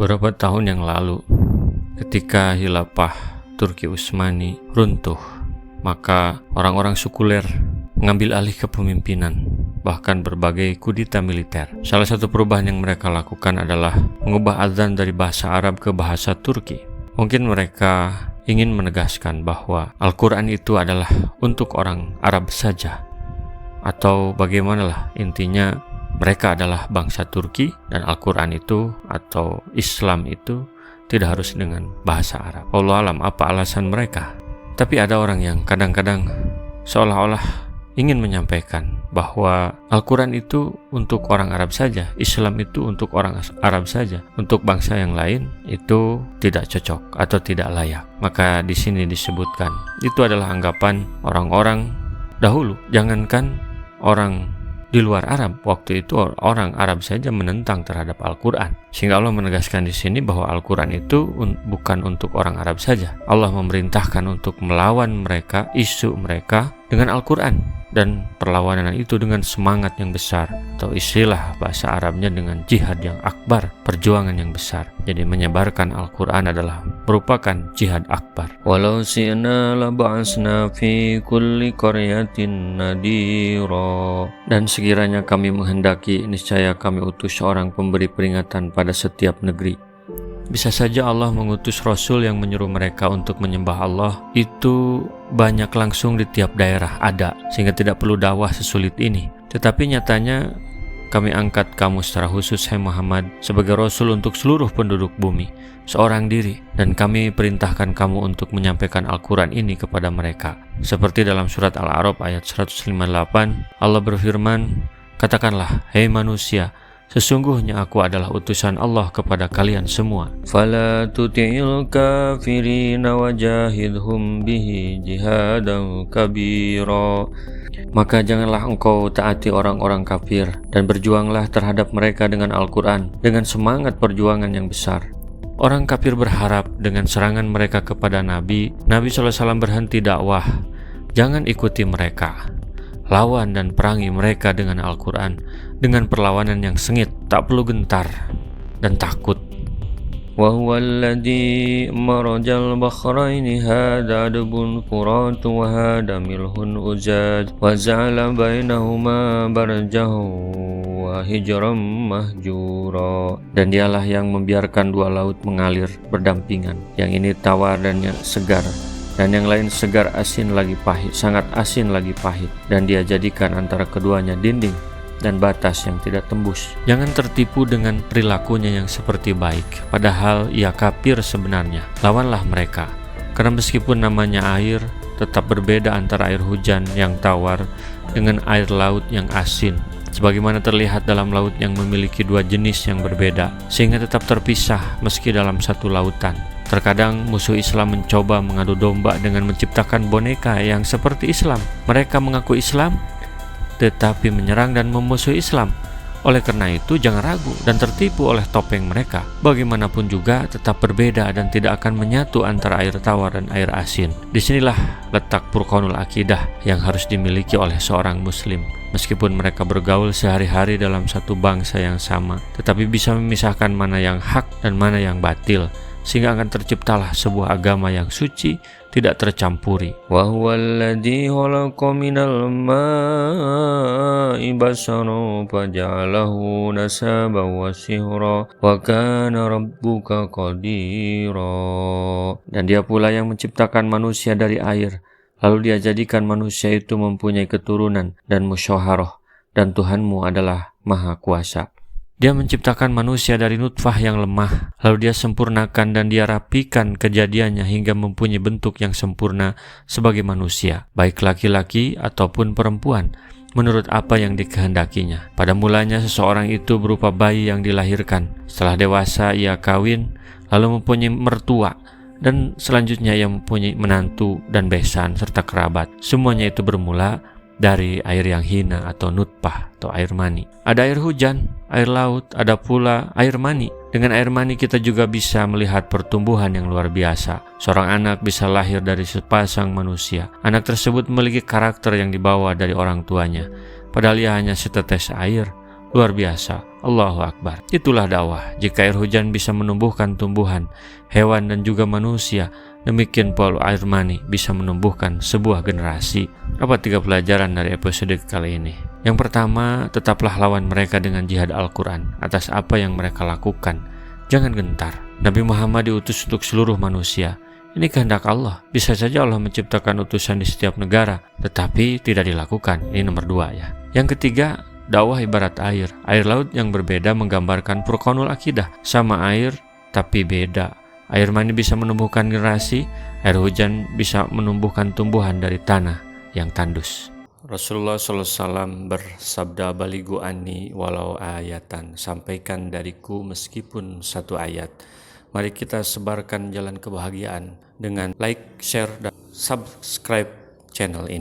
Beberapa tahun yang lalu, ketika khilafah Turki Utsmani runtuh, maka orang-orang sekuler mengambil alih kepemimpinan, bahkan berbagai kudeta militer. Salah satu perubahan yang mereka lakukan adalah mengubah azan dari bahasa Arab ke bahasa Turki. Mungkin mereka ingin menegaskan bahwa Al-Quran itu adalah untuk orang Arab saja, atau bagimanalah, intinya mereka adalah bangsa Turki dan Al-Quran itu atau Islam itu tidak harus dengan bahasa Arab. Wallahu alam apa alasan mereka. Tapi ada orang yang kadang-kadang seolah-olah ingin menyampaikan bahwa Al-Quran itu untuk orang Arab saja, Islam itu untuk orang Arab saja, untuk bangsa yang lain itu tidak cocok atau tidak layak. Maka di sini disebutkan itu adalah anggapan orang-orang dahulu. Jangankan orang di luar Arab, waktu itu orang Arab saja menentang terhadap Al-Quran. Sehingga Allah menegaskan di sini bahwa Al-Quran itu bukan untuk orang Arab saja. Allah memerintahkan untuk melawan mereka, isu mereka dengan Al-Quran, dan perlawanan itu dengan semangat yang besar, atau istilah bahasa Arabnya dengan jihad yang akbar, perjuangan yang besar. Jadi menyebarkan Al-Quran adalah merupakan jihad akbar. Walau si'na la ba'asna fi kulli qaryatin nadira. Dan sekiranya kami menghendaki, niscaya kami utus seorang pemberi peringatan pada setiap negeri. Bisa saja Allah mengutus Rasul yang menyuruh mereka untuk menyembah Allah. Itu banyak langsung di tiap daerah ada, sehingga tidak perlu dakwah sesulit ini. Tetapi nyatanya kami angkat kamu secara khusus, hai Muhammad, sebagai Rasul untuk seluruh penduduk bumi, seorang diri. Dan kami perintahkan kamu untuk menyampaikan Al-Quran ini kepada mereka. Seperti dalam surat Al-A'raf ayat 158, Allah berfirman, katakanlah, hai manusia, sesungguhnya aku adalah utusan Allah kepada kalian semua. Fala tuti'il kafirina wajahidhum bihi jihadan kabira. Maka janganlah engkau taati orang-orang kafir dan berjuanglah terhadap mereka dengan Al-Quran dengan semangat perjuangan yang besar. Orang kafir berharap dengan serangan mereka kepada Nabi SAW berhenti dakwah. Jangan ikuti mereka. Lawan dan perangi mereka dengan Al-Quran, dengan perlawanan yang sengit, tak perlu gentar dan takut. Wa huwa alladhi marajal bakhraini hadha adbun furat wa hada milhun ujaj wa ja'ala bainahuma barzahu wa hijran mahjura. Dan dialah yang membiarkan dua laut mengalir berdampingan, yang ini tawar dan yang segar, dan yang lain segar asin lagi pahit, sangat asin lagi pahit. Dan dia jadikan antara keduanya dinding dan batas yang tidak tembus. Jangan tertipu dengan perilakunya yang seperti baik, padahal ia kafir sebenarnya. Lawanlah mereka, karena meskipun namanya air, tetap berbeda antara air hujan yang tawar dengan air laut yang asin. Sebagaimana terlihat dalam laut yang memiliki dua jenis yang berbeda, sehingga tetap terpisah meski dalam satu lautan. Terkadang musuh Islam mencoba mengadu domba dengan menciptakan boneka yang seperti Islam. Mereka mengaku Islam, tetapi menyerang dan memusuhi Islam. Oleh karena itu, jangan ragu dan tertipu oleh topeng mereka. Bagaimanapun juga tetap berbeda dan tidak akan menyatu antara air tawar dan air asin. Disinilah letak furqanul akidah yang harus dimiliki oleh seorang muslim. Meskipun mereka bergaul sehari-hari dalam satu bangsa yang sama, tetapi bisa memisahkan mana yang hak dan mana yang batil, sehingga akan terciptalah sebuah agama yang suci, tidak tercampuri. Wa huwa alladhi khalaqa minal ma'i basharan faja'alahu nasaban wa sihra wa kana rabbuka qadira. Dan dia pula yang menciptakan manusia dari air, lalu dia jadikan manusia itu mempunyai keturunan dan musyawarah, dan Tuhanmu adalah Maha Kuasa. Dia menciptakan manusia dari nutfah yang lemah, lalu dia sempurnakan dan dia rapikan kejadiannya hingga mempunyai bentuk yang sempurna sebagai manusia, baik laki-laki ataupun perempuan, menurut apa yang dikehendakinya. Pada mulanya seseorang itu berupa bayi yang dilahirkan. Setelah dewasa ia kawin, lalu mempunyai mertua, dan selanjutnya ia mempunyai menantu dan besan serta kerabat. Semuanya itu bermula dari air yang hina atau nutfah atau air mani. Ada air hujan, air laut, ada pula air mani. Dengan air mani kita juga bisa melihat pertumbuhan yang luar biasa. Seorang anak bisa lahir dari sepasang manusia. Anak tersebut memiliki karakter yang dibawa dari orang tuanya. Padahal ia hanya setetes air. Luar biasa. Allahu Akbar. Itulah dakwah. Jika air hujan bisa menumbuhkan tumbuhan, hewan dan juga manusia, demikian pula air mani bisa menumbuhkan sebuah generasi. Apa 3 pelajaran dari episode kali ini? Yang pertama, tetaplah lawan mereka dengan jihad Al-Quran atas apa yang mereka lakukan. Jangan gentar. Nabi Muhammad diutus untuk seluruh manusia. Ini kehendak Allah. Bisa saja Allah menciptakan utusan di setiap negara, tetapi tidak dilakukan. Ini nomor 2 ya. Yang ketiga, dakwah ibarat air. Air laut yang berbeda menggambarkan furqanul akidah. Sama air, tapi beda. Air mani bisa menumbuhkan generasi, air hujan bisa menumbuhkan tumbuhan dari tanah yang tandus. Rasulullah SAW bersabda, "Baligu anni walau ayatan." Sampaikan dariku meskipun 1 ayat. Mari kita sebarkan jalan kebahagiaan dengan like, share, dan subscribe channel ini.